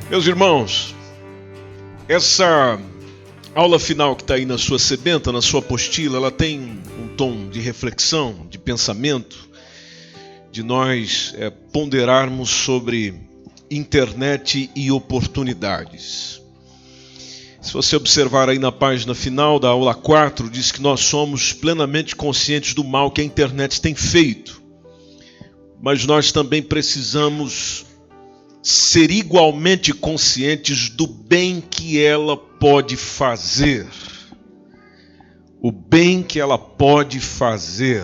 Meus irmãos, essa aula final que está aí na sua sebenta, na sua apostila, ela tem um tom de reflexão, de pensamento, de nós ponderarmos sobre internet e oportunidades. Se você observar aí na página final da aula 4, diz que nós somos plenamente conscientes do mal que a internet tem feito, mas nós também precisamos ser igualmente conscientes do bem que ela pode fazer. O bem que ela pode fazer.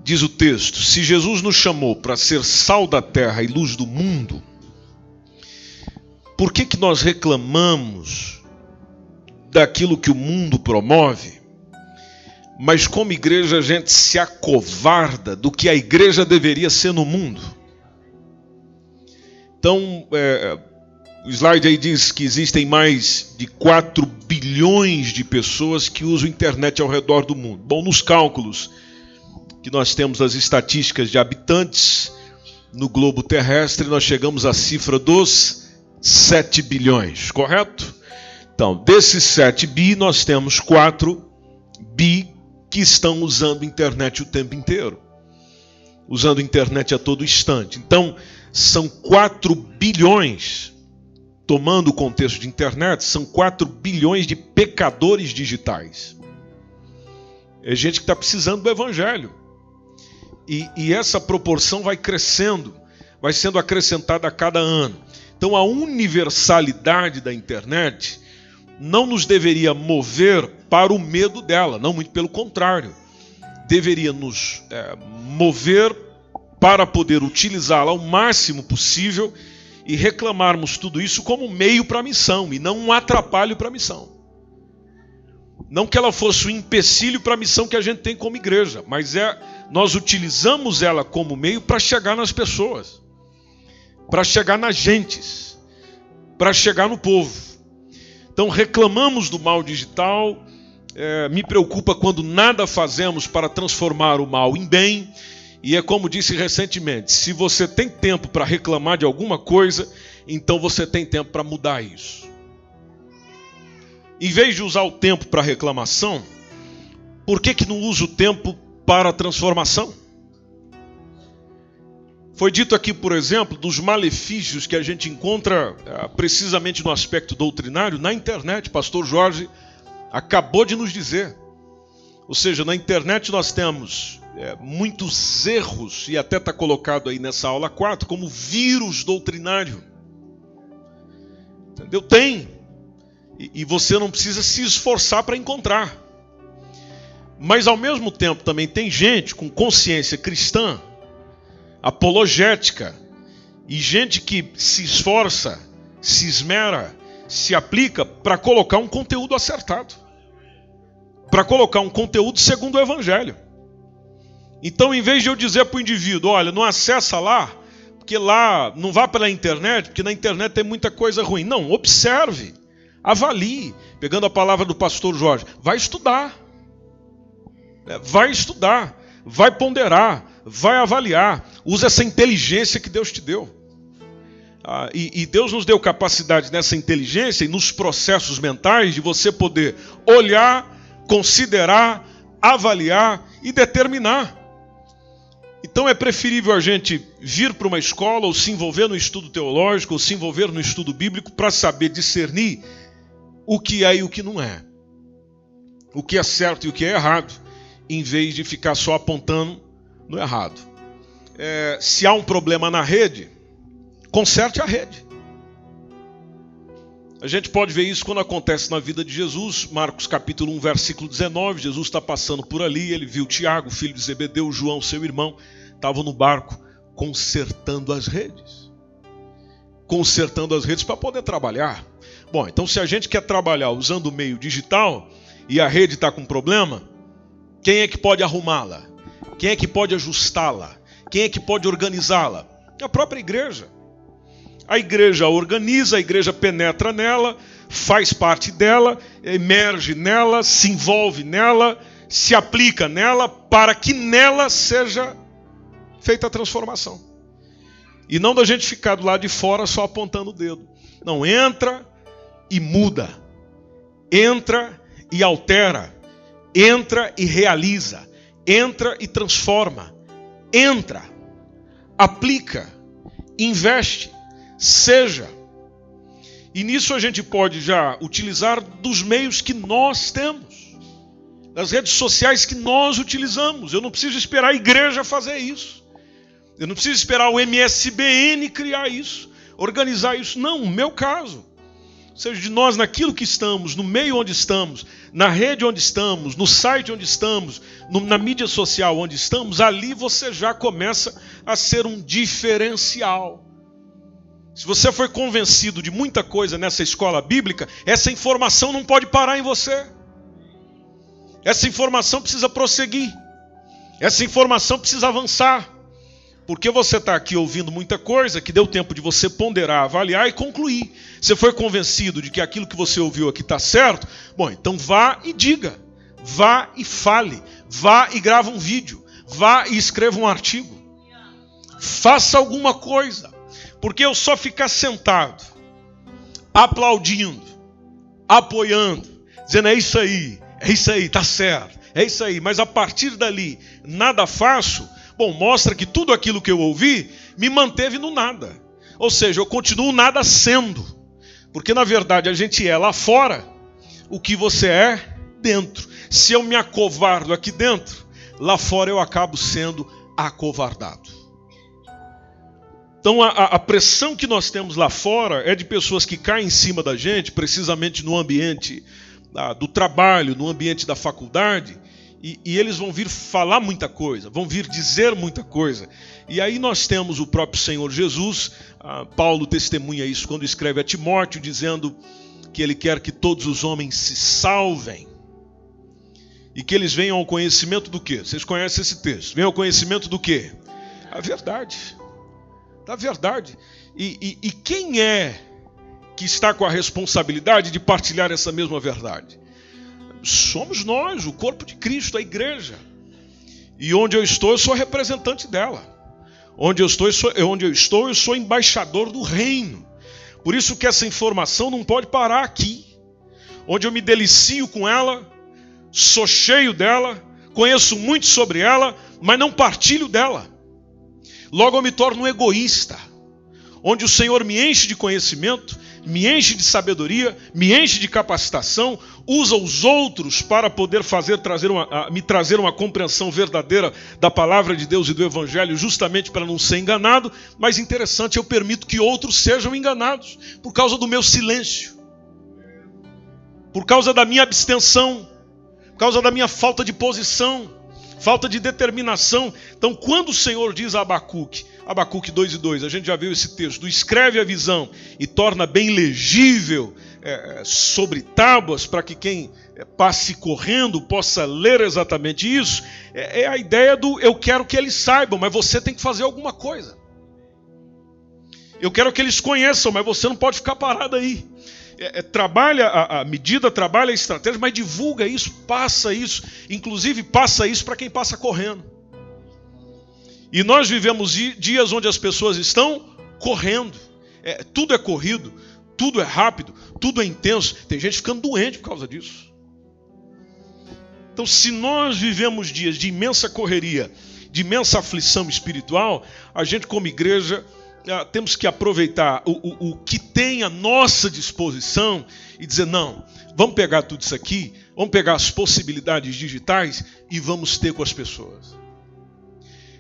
Diz o texto, se Jesus nos chamou para ser sal da terra e luz do mundo, por que nós reclamamos daquilo que o mundo promove? Mas como igreja a gente se acovarda do que a igreja deveria ser no mundo. Então, o slide aí diz que existem mais de 4 bilhões de pessoas que usam a internet ao redor do mundo. Bom, nos cálculos que nós temos das estatísticas de habitantes no globo terrestre, nós chegamos à cifra dos 7 bilhões, correto? Então, desses 7 bi, nós temos 4 bi que estão usando a internet o tempo inteiro. Usando a internet a todo instante. Então, são 4 bilhões, tomando o contexto de internet, são 4 bilhões de pecadores digitais. É gente que está precisando do evangelho. E essa proporção vai crescendo, vai sendo acrescentada a cada ano. Então, a universalidade da internet não nos deveria mover para o medo dela, não, muito pelo contrário. Deveria nos mover para poder utilizá-la ao máximo possível e reclamarmos tudo isso como meio para a missão e não um atrapalho para a missão. Não que ela fosse um empecilho para a missão que a gente tem como igreja, mas nós utilizamos ela como meio para chegar nas pessoas, para chegar nas gentes, para chegar no povo. Então reclamamos do mal digital, me preocupa quando nada fazemos para transformar o mal em bem, e é como disse recentemente, se você tem tempo para reclamar de alguma coisa, então você tem tempo para mudar isso. Em vez de usar o tempo para reclamação, por que não usa o tempo para a transformação? Foi dito aqui, por exemplo, dos malefícios que a gente encontra precisamente no aspecto doutrinário na internet. Pastor Jorge acabou de nos dizer. Ou seja, na internet nós temos muitos erros, e até está colocado aí nessa aula 4, como vírus doutrinário. Entendeu? Tem. E você não precisa se esforçar para encontrar. Mas ao mesmo tempo também tem gente com consciência cristã, apologética, e gente que se esforça, se esmera, se aplica para colocar um conteúdo acertado, para colocar um conteúdo segundo o evangelho. Então, em vez de eu dizer para o indivíduo, olha, não acessa lá, porque lá não vá pela internet, porque na internet tem muita coisa ruim. Não, observe, avalie, pegando a palavra do pastor Jorge, vai estudar, vai ponderar, vai avaliar, usa essa inteligência que Deus te deu. E Deus nos deu capacidade nessa inteligência e nos processos mentais de você poder olhar, considerar, avaliar e determinar. Então é preferível a gente vir para uma escola ou se envolver no estudo teológico ou se envolver no estudo bíblico para saber discernir o que é e o que não é. O que é certo e o que é errado, em vez de ficar só apontando no errado. Se há um problema na rede, conserte a rede. A gente pode ver isso quando acontece na vida de Jesus. Marcos capítulo 1, versículo 19. Jesus está passando por ali, ele viu Tiago, filho de Zebedeu, João, seu irmão, estavam no barco consertando as redes. Consertando as redes para poder trabalhar. Bom, então se a gente quer trabalhar usando o meio digital e a rede está com problema, quem é que pode arrumá-la? Quem é que pode ajustá-la? Quem é que pode organizá-la? A própria igreja. A igreja organiza, a igreja penetra nela, faz parte dela, emerge nela, se envolve nela, se aplica nela, para que nela seja feita a transformação. E não da gente ficar do lado de fora só apontando o dedo. Não, entra e muda. Entra e altera. Entra e realiza. Entra e transforma. Entra. Aplica. Investe. Seja. E nisso a gente pode já utilizar dos meios que nós temos. Das redes sociais que nós utilizamos. Eu não preciso esperar a igreja fazer isso. Eu não preciso esperar o MSBN criar isso, organizar isso. Não, no meu caso. Ou seja, de nós naquilo que estamos, no meio onde estamos, na rede onde estamos, no site onde estamos, na mídia social onde estamos, ali você já começa a ser um diferencial. Se você foi convencido de muita coisa nessa escola bíblica, essa informação não pode parar em você. Essa informação precisa prosseguir. Essa informação precisa avançar. Porque você está aqui ouvindo muita coisa que deu tempo de você ponderar, avaliar e concluir. Você foi convencido de que aquilo que você ouviu aqui está certo? Bom, então vá e diga. Vá e fale. Vá e grava um vídeo. Vá e escreva um artigo. Faça alguma coisa. Porque eu só ficar sentado, aplaudindo, apoiando, dizendo é isso aí, está certo, é isso aí. Mas a partir dali, nada faço. Bom, mostra que tudo aquilo que eu ouvi me manteve no nada. Ou seja, eu continuo nada sendo. Porque na verdade a gente é lá fora o que você é dentro. Se eu me acovardo aqui dentro, lá fora eu acabo sendo acovardado. Então a pressão que nós temos lá fora é de pessoas que caem em cima da gente, precisamente no ambiente do trabalho, no ambiente da faculdade. E eles vão vir falar muita coisa, vão vir dizer muita coisa. E aí nós temos o próprio Senhor Jesus. Paulo testemunha isso quando escreve a Timóteo, dizendo que ele quer que todos os homens se salvem. E que eles venham ao conhecimento do quê? Vocês conhecem esse texto. Venham ao conhecimento do quê? A verdade. Da verdade. E quem é que está com a responsabilidade de partilhar essa mesma verdade? Somos nós, o corpo de Cristo, a igreja. E onde eu estou, eu sou representante dela. Onde eu estou, eu sou embaixador do reino. Por isso que essa informação não pode parar aqui. Onde eu me delicio com ela, sou cheio dela, conheço muito sobre ela, mas não partilho dela. Logo eu me torno um egoísta. Onde o Senhor me enche de conhecimento, me enche de sabedoria, me enche de capacitação, usa os outros para poder me trazer uma compreensão verdadeira da palavra de Deus e do Evangelho, justamente para não ser enganado. Mas interessante, eu permito que outros sejam enganados por causa do meu silêncio, por causa da minha abstenção, por causa da minha falta de posição, falta de determinação. Então, quando o Senhor diz a Abacuque 2:2, a gente já viu esse texto, escreve a visão e torna bem legível sobre tábuas, para que quem passe correndo possa ler exatamente isso, é a ideia do eu quero que eles saibam, mas você tem que fazer alguma coisa. Eu quero que eles conheçam, mas você não pode ficar parado aí. Trabalha a medida, trabalha a estratégia, mas divulga isso, passa isso, inclusive passa isso para quem passa correndo. E nós vivemos dias onde as pessoas estão correndo. Tudo é corrido, tudo é rápido, tudo é intenso. Tem gente ficando doente por causa disso. Então, se nós vivemos dias de imensa correria, de imensa aflição espiritual, a gente como igreja temos que aproveitar o que tem à nossa disposição e dizer, não, vamos pegar tudo isso aqui, vamos pegar as possibilidades digitais e vamos ter com as pessoas.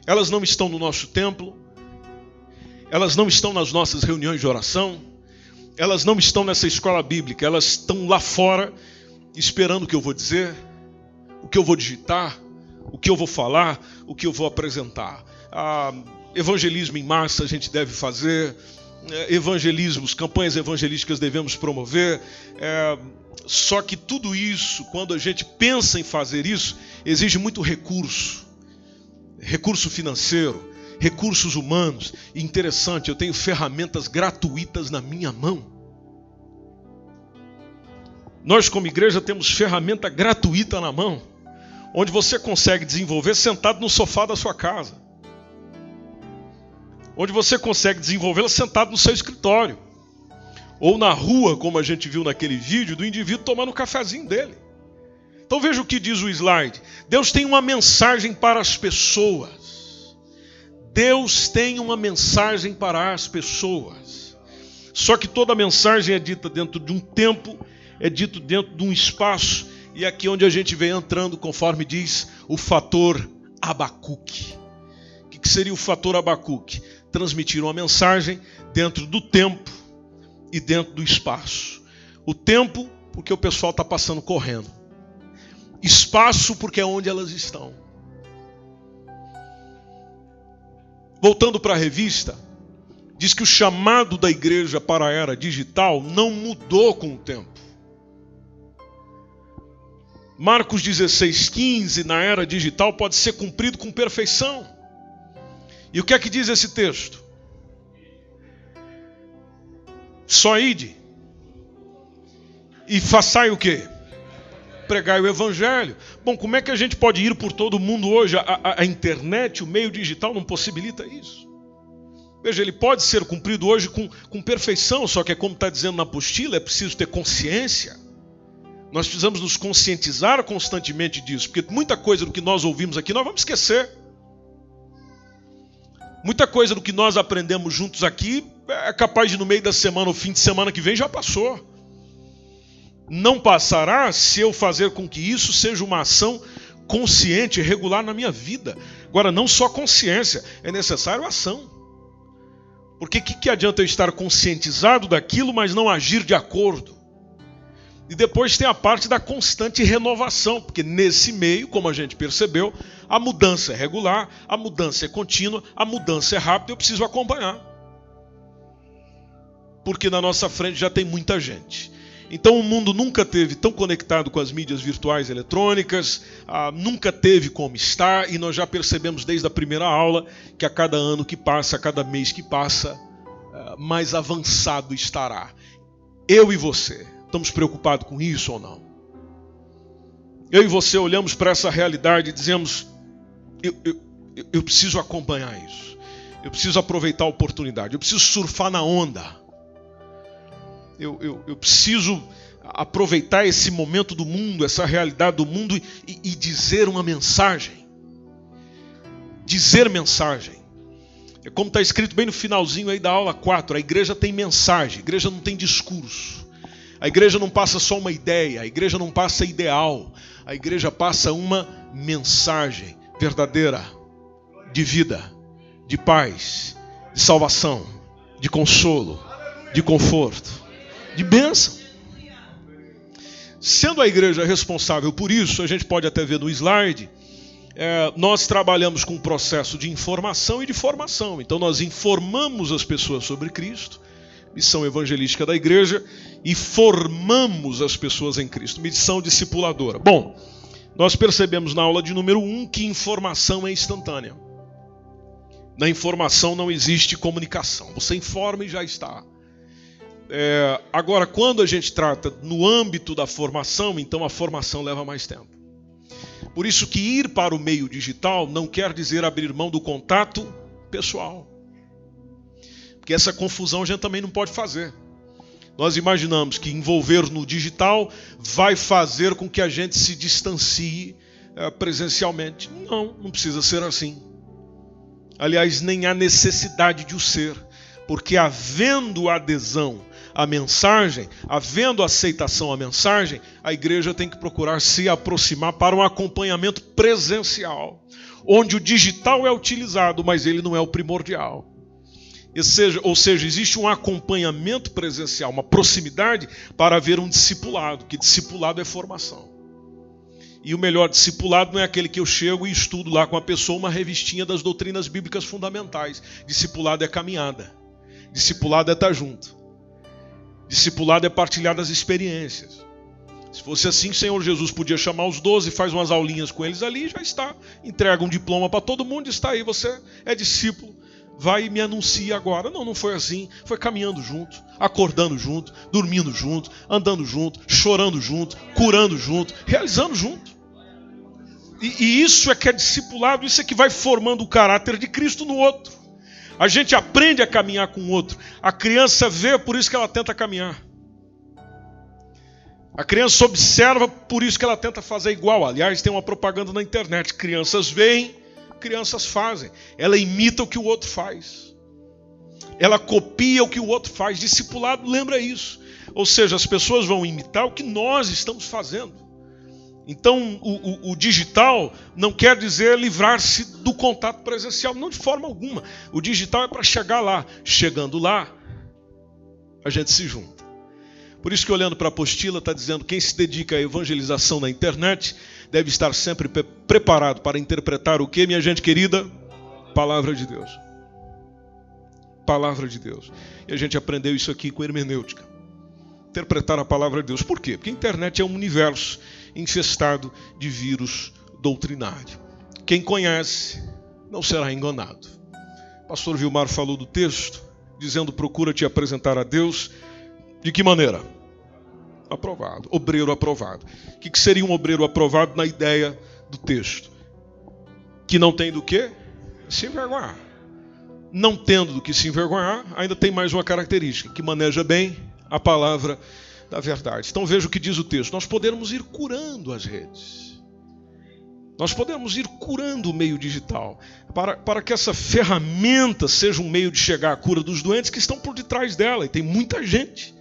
Elas não estão no nosso templo, elas não estão nas nossas reuniões de oração, elas não estão nessa escola bíblica, elas estão lá fora esperando o que eu vou dizer, o que eu vou digitar, o que eu vou falar, o que eu vou apresentar. Evangelismo em massa a gente deve fazer, evangelismos, campanhas evangelísticas devemos promover, só que tudo isso, quando a gente pensa em fazer isso, exige muito recurso financeiro, recursos humanos. E interessante, eu tenho ferramentas gratuitas na minha mão. Nós como igreja temos ferramenta gratuita na mão, onde você consegue desenvolver sentado no sofá da sua casa. onde você consegue desenvolvê-la sentado no seu escritório. Ou na rua, como a gente viu naquele vídeo, do indivíduo tomando o cafezinho dele. Então veja o que diz o slide. Deus tem uma mensagem para as pessoas. Deus tem uma mensagem para as pessoas. Só que toda mensagem é dita dentro de um tempo, é dito dentro de um espaço, e é aqui onde a gente vem entrando, conforme diz o fator Abacuque. O que seria o fator Abacuque? Transmitir uma mensagem dentro do tempo e dentro do espaço. O tempo, porque o pessoal está passando correndo. Espaço, porque é onde elas estão. Voltando para a revista, diz que o chamado da igreja para a era digital não mudou com o tempo. Marcos 16:15, na era digital, pode ser cumprido com perfeição. E o que é que diz esse texto? Só ide e façai o quê? Pregai o evangelho. Bom, como é que a gente pode ir por todo mundo hoje? A internet, o meio digital não possibilita isso. Veja, ele pode ser cumprido hoje com perfeição, só que é como está dizendo na apostila, é preciso ter consciência. Nós precisamos nos conscientizar constantemente disso, porque muita coisa do que nós ouvimos aqui nós vamos esquecer. Muita coisa do que nós aprendemos juntos aqui é capaz de no meio da semana ou fim de semana que vem já passou. Não passará se eu fazer com que isso seja uma ação consciente, regular na minha vida. Agora, não só consciência, é necessário ação. Porque o que adianta eu estar conscientizado daquilo, mas não agir de acordo? E depois tem a parte da constante renovação, porque nesse meio, como a gente percebeu, a mudança é regular, a mudança é contínua, a mudança é rápida, eu preciso acompanhar. Porque na nossa frente já tem muita gente. Então o mundo nunca teve tão conectado com as mídias virtuais eletrônicas, nunca teve como estar, e nós já percebemos desde a primeira aula que a cada ano que passa, a cada mês que passa, mais avançado estará. Eu e você, estamos preocupados com isso ou não? Eu e você olhamos para essa realidade e dizemos, eu preciso acompanhar isso, eu preciso aproveitar a oportunidade, eu preciso surfar na onda. Eu preciso aproveitar esse momento do mundo, essa realidade do mundo e dizer uma mensagem. Dizer mensagem. É como está escrito bem no finalzinho aí da aula 4. A igreja tem mensagem, a igreja não tem discurso. A igreja não passa só uma ideia, a igreja não passa ideal. A igreja passa uma mensagem verdadeira, de vida, de paz, de salvação, de consolo, de conforto, de bênção. Sendo a igreja responsável por isso, a gente pode até ver no slide, nós trabalhamos com um processo de informação e de formação. Então nós informamos as pessoas sobre Cristo, missão evangelística da igreja, e formamos as pessoas em Cristo, missão discipuladora. Bom, nós percebemos na aula de número 1 que informação é instantânea. Na informação não existe comunicação, você informa e já está. Agora, quando a gente trata no âmbito da formação, então a formação leva mais tempo. Por isso que ir para o meio digital não quer dizer abrir mão do contato pessoal. Porque essa confusão a gente também não pode fazer. Nós imaginamos que envolver no digital vai fazer com que a gente se distancie presencialmente. Não precisa ser assim. Aliás, nem há necessidade de o ser. Porque havendo adesão à mensagem, havendo aceitação à mensagem, a igreja tem que procurar se aproximar para um acompanhamento presencial, onde o digital é utilizado, mas ele não é o primordial. Ou seja, existe um acompanhamento presencial, uma proximidade para haver um discipulado, que discipulado é formação. E o melhor discipulado não é aquele que eu chego e estudo lá com a pessoa uma revistinha das doutrinas bíblicas fundamentais. Discipulado é caminhada. Discipulado é estar junto. Discipulado é partilhar das experiências. Se fosse assim, o Senhor Jesus podia chamar os 12, faz umas aulinhas com eles ali e já está. Entrega um diploma para todo mundo e está aí, você é discípulo. Vai e me anuncia agora. Não foi assim. Foi caminhando junto, acordando junto, dormindo junto, andando junto, chorando junto, curando junto, realizando junto. E isso é que é discipulado, isso é que vai formando o caráter de Cristo no outro. A gente aprende a caminhar com o outro. A criança vê, por isso que ela tenta caminhar. A criança observa, por isso que ela tenta fazer igual. Aliás, tem uma propaganda na internet. Crianças veem, crianças fazem. Ela imita o que o outro faz. Ela copia o que o outro faz. Discipulado lembra isso. Ou seja, as pessoas vão imitar o que nós estamos fazendo. Então, o digital não quer dizer livrar-se do contato presencial. Não, de forma alguma. O digital é para chegar lá. Chegando lá, a gente se junta. Por isso que, olhando para a apostila, está dizendo que quem se dedica à evangelização na internet deve estar sempre preparado para interpretar o que, minha gente querida? Palavra de Deus. Palavra de Deus. E a gente aprendeu isso aqui com hermenêutica. Interpretar a palavra de Deus. Por quê? Porque a internet é um universo infestado de vírus doutrinário. Quem conhece não será enganado. O pastor Vilmar falou do texto, dizendo: procura te apresentar a Deus. De que maneira? Aprovado. Obreiro aprovado. O que seria um obreiro aprovado na ideia do texto? Que não tem do que se envergonhar. Não tendo do que se envergonhar, ainda tem mais uma característica: que maneja bem a palavra da verdade. Então veja o que diz o texto. Nós podemos ir curando as redes. Nós podemos ir curando o meio digital. Para que essa ferramenta seja um meio de chegar à cura dos doentes que estão por detrás dela. E tem muita gente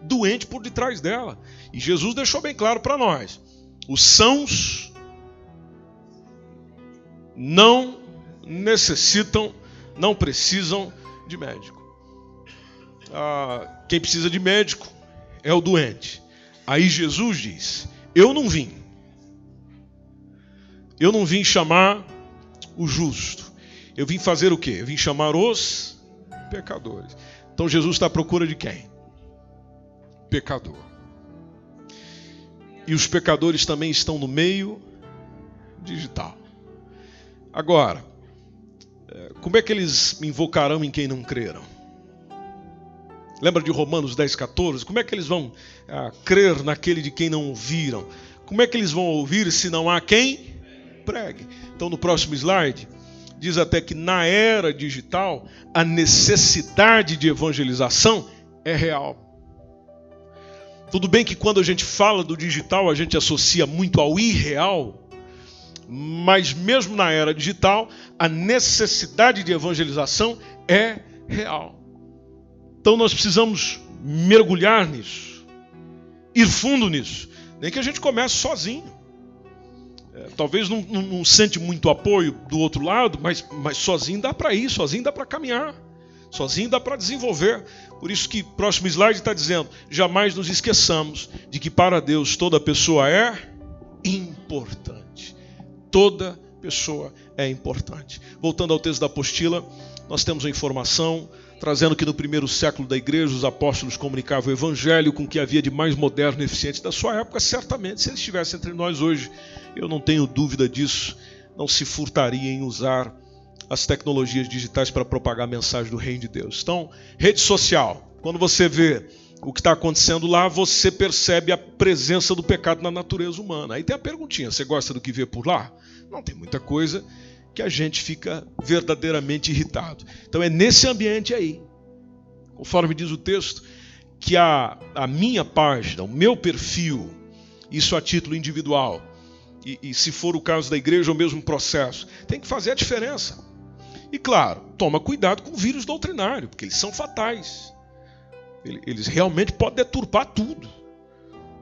doente por detrás dela. E Jesus deixou bem claro para nós: os sãos não necessitam, não precisam de médico. Quem precisa de médico é o doente. Aí Jesus diz: eu não vim chamar o justo. Eu vim fazer o quê? Eu vim chamar os pecadores. Então Jesus está à procura de quem? Pecador. E os pecadores também estão no meio digital. Agora, como é que eles invocarão em quem não creram? Lembra de Romanos 10,14? Como é que eles vão crer naquele de quem não ouviram? Como é que eles vão ouvir se não há quem pregue? Então, no próximo slide, diz até que na era digital, a necessidade de evangelização é real. Tudo bem que quando a gente fala do digital, a gente associa muito ao irreal, mas mesmo na era digital, a necessidade de evangelização é real. Então nós precisamos mergulhar nisso, ir fundo nisso. Nem que a gente comece sozinho. Talvez não sente muito apoio do outro lado, mas sozinho dá para ir, sozinho dá para caminhar, sozinho dá para desenvolver. Por isso que o próximo slide está dizendo: jamais nos esqueçamos de que para Deus toda pessoa é importante. Toda pessoa é importante. Voltando ao texto da apostila, nós temos a informação trazendo que no primeiro século da igreja os apóstolos comunicavam o evangelho com o que havia de mais moderno e eficiente da sua época. Certamente, se ele estivesse entre nós hoje, eu não tenho dúvida disso, não se furtaria em usar as tecnologias digitais para propagar a mensagem do reino de Deus. Então, rede social, quando você vê o que está acontecendo lá, você percebe a presença do pecado na natureza humana. Aí tem a perguntinha: você gosta do que vê por lá? Não, tem muita coisa que a gente fica verdadeiramente irritado. Então é nesse ambiente aí, conforme diz o texto, que a minha página, o meu perfil, isso a título individual, e se for o caso da igreja, o mesmo processo, tem que fazer a diferença. E claro, toma cuidado com o vírus doutrinário, porque eles são fatais. Eles realmente podem deturpar tudo.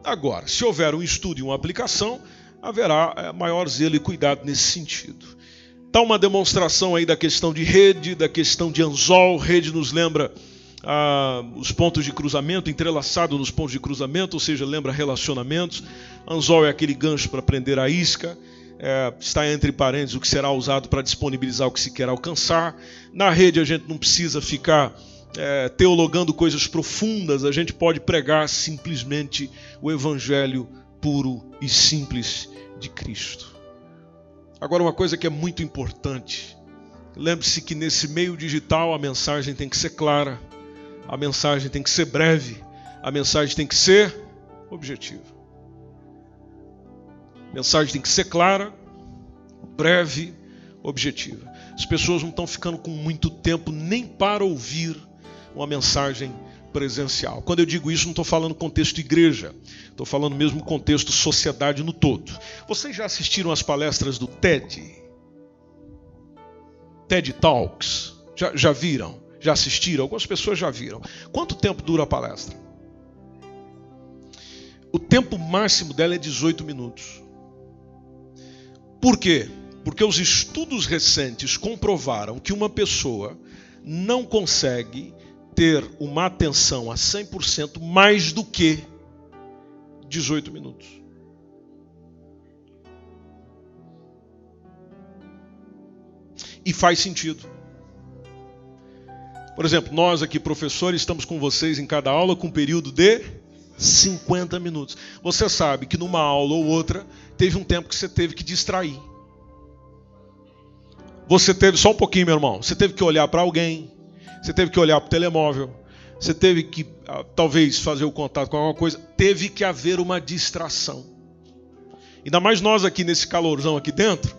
Agora, se houver um estudo e uma aplicação, haverá maior zelo e cuidado nesse sentido. Está uma demonstração aí da questão de rede, da questão de anzol. Rede nos lembra os pontos de cruzamento, entrelaçado nos pontos de cruzamento, ou seja, lembra relacionamentos. Anzol é aquele gancho para prender a isca. Está entre parênteses o que será usado para disponibilizar o que se quer alcançar. Na rede a gente não precisa ficar teologando coisas profundas, a gente pode pregar simplesmente o evangelho puro e simples de Cristo. Agora, uma coisa que é muito importante: lembre-se que nesse meio digital a mensagem tem que ser clara, a mensagem tem que ser breve, a mensagem tem que ser objetiva. A mensagem tem que ser clara, breve, objetiva. As pessoas não estão ficando com muito tempo nem para ouvir uma mensagem presencial. Quando eu digo isso, não estou falando contexto igreja, estou falando mesmo contexto sociedade no todo. Vocês já assistiram às palestras do TED? TED Talks? Já viram? Já assistiram? Algumas pessoas já viram. Quanto tempo dura a palestra? O tempo máximo dela é 18 minutos. Por quê? Porque os estudos recentes comprovaram que uma pessoa não consegue ter uma atenção a 100% mais do que 18 minutos. E faz sentido. Por exemplo, nós aqui, professores, estamos com vocês em cada aula com um período de 50 minutos. Você sabe que numa aula ou outra, teve um tempo que você teve que distrair. Você teve, só um pouquinho, meu irmão, você teve que olhar para alguém, você teve que olhar para o telemóvel, você teve que, talvez, fazer o contato com alguma coisa, teve que haver uma distração. Ainda mais nós aqui nesse calorzão aqui dentro,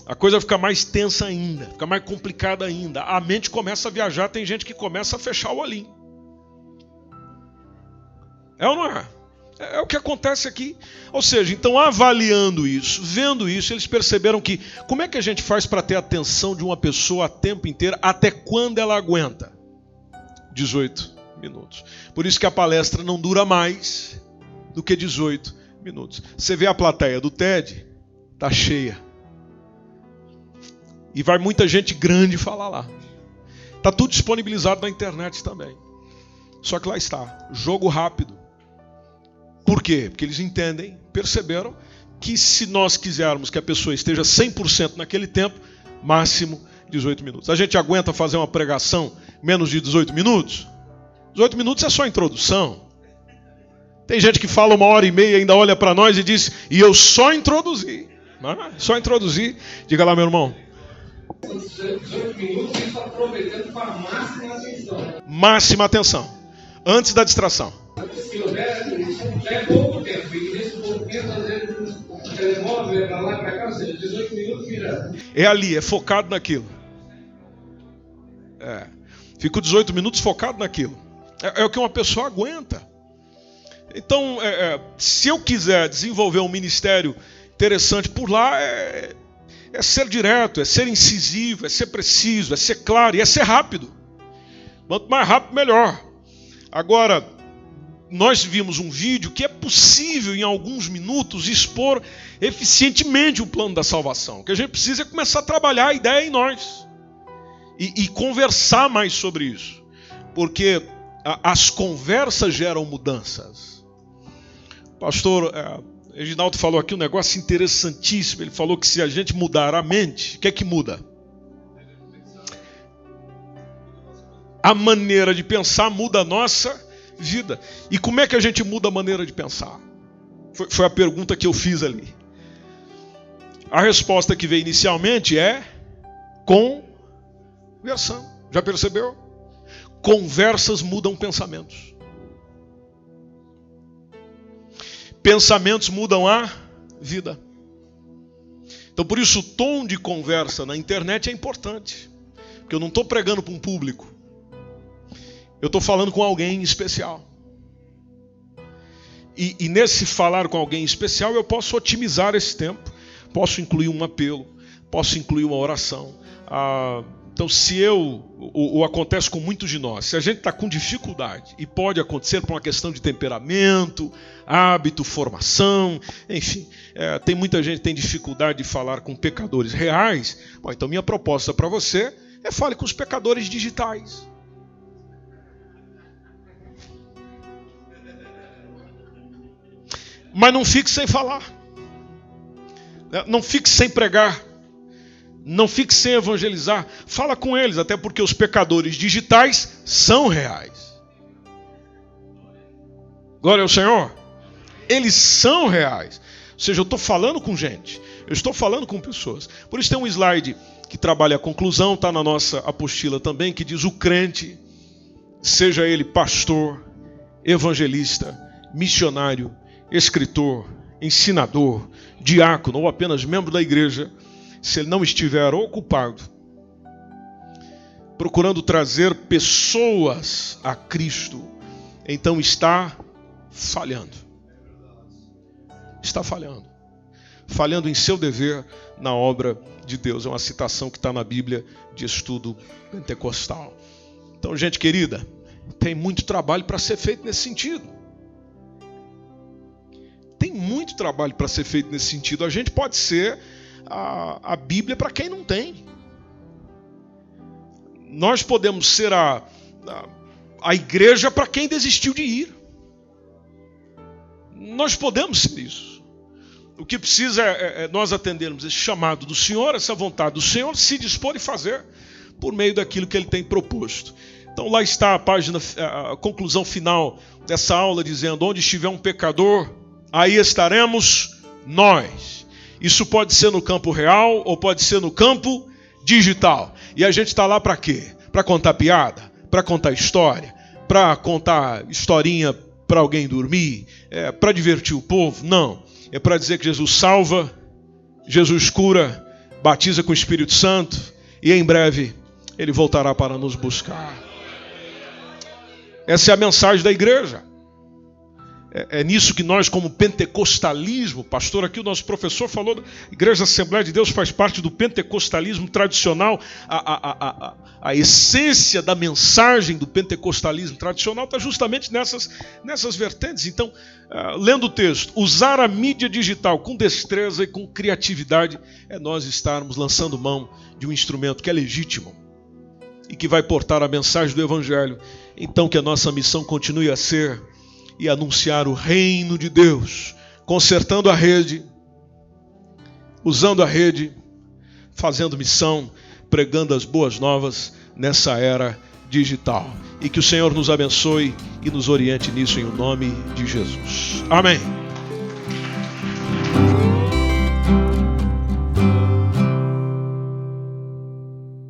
a coisa fica mais tensa ainda, fica mais complicada ainda. A mente começa a viajar, tem gente que começa a fechar o olhinho. É ou não é? É o que acontece aqui. Ou seja, então avaliando isso, vendo isso, eles perceberam que como é que a gente faz para ter a atenção de uma pessoa a tempo inteiro, até quando ela aguenta? 18 minutos. Por isso que a palestra não dura mais do que 18 minutos. Você vê a plateia do TED, está cheia. E vai muita gente grande falar lá. Está tudo disponibilizado na internet também. Só que lá está, jogo rápido. Por quê? Porque eles entendem, perceberam que se nós quisermos que a pessoa esteja 100% naquele tempo, máximo 18 minutos. A gente aguenta fazer uma pregação menos de 18 minutos? 18 minutos é só introdução. Tem gente que fala 1h30 e ainda olha para nós e diz, e eu só introduzi. Só introduzi. Diga lá, meu irmão. 18 minutos e só aproveitando para a máxima atenção. Máxima atenção. Antes da distração. Se houver, já é pouco tempo. E nesse pouco tempo, às vezes, o telemóvel é para lá e para cá, ou seja, 18 minutos vira. É ali, é focado naquilo. Fico 18 minutos focado naquilo. É o que uma pessoa aguenta. Então, se eu quiser desenvolver um ministério interessante por lá, é ser direto, é ser incisivo, é ser preciso, é ser claro e é ser rápido. Quanto mais rápido, melhor. Agora, nós vimos um vídeo que é possível, em alguns minutos, expor eficientemente o plano da salvação. O que a gente precisa é começar a trabalhar a ideia em nós. E conversar mais sobre isso. Porque as conversas geram mudanças. Pastor Reginaldo falou aqui um negócio interessantíssimo. Ele falou que se a gente mudar a mente, o que é que muda? A maneira de pensar muda a nossa vida. E como é que a gente muda a maneira de pensar? Foi a pergunta que eu fiz ali. A resposta que veio inicialmente é conversando. Já percebeu? Conversas mudam pensamentos. Pensamentos mudam a vida. Então por isso o tom de conversa na internet é importante. Porque eu não estou pregando para um público. Eu estou falando com alguém especial. E nesse falar com alguém especial eu posso otimizar esse tempo. Posso incluir um apelo. Posso incluir uma oração. Então se ou acontece com muitos de nós, se a gente está com dificuldade, e pode acontecer por uma questão de temperamento, hábito, formação, enfim, tem muita gente que tem dificuldade de falar com pecadores reais. Bom, então minha proposta para você é fale com os pecadores digitais. Mas não fique sem falar. Não fique sem pregar. Não fique sem evangelizar. Fala com eles, até porque os pecadores digitais são reais. Glória ao Senhor. Eles são reais. Ou seja, eu estou falando com gente. Eu estou falando com pessoas. Por isso tem um slide que trabalha a conclusão, está na nossa apostila também, que diz o crente, seja ele pastor, evangelista, missionário, escritor, ensinador, diácono ou apenas membro da igreja, se ele não estiver ocupado, procurando trazer pessoas a Cristo, então está falhando. Está falhando. Falhando em seu dever na obra de Deus. É uma citação que está na Bíblia de estudo pentecostal. Então, gente querida, tem muito trabalho para ser feito nesse sentido. Tem muito trabalho para ser feito nesse sentido. A gente pode ser a Bíblia para quem não tem. Nós podemos ser a igreja para quem desistiu de ir. Nós podemos ser isso. O que precisa é nós atendermos esse chamado do Senhor, essa vontade do Senhor, se dispor e fazer por meio daquilo que Ele tem proposto. Então lá está a conclusão final dessa aula, dizendo: onde estiver um pecador, aí estaremos nós. Isso pode ser no campo real ou pode ser no campo digital. E a gente está lá para quê? Para contar piada? Para contar história? Para contar historinha para alguém dormir? Para divertir o povo? Não. É para dizer que Jesus salva, Jesus cura, batiza com o Espírito Santo e em breve Ele voltará para nos buscar. Essa é a mensagem da igreja. É nisso que nós, como pentecostalismo, pastor, aqui o nosso professor falou, a Igreja Assembleia de Deus faz parte do pentecostalismo tradicional. A essência da mensagem do pentecostalismo tradicional está justamente nessas vertentes. Então, lendo o texto, usar a mídia digital com destreza e com criatividade é nós estarmos lançando mão de um instrumento que é legítimo e que vai portar a mensagem do Evangelho. Então, que a nossa missão continue a ser e anunciar o reino de Deus, consertando a rede, usando a rede, fazendo missão, pregando as boas novas nessa era digital. E que o Senhor nos abençoe e nos oriente nisso em nome de Jesus. Amém.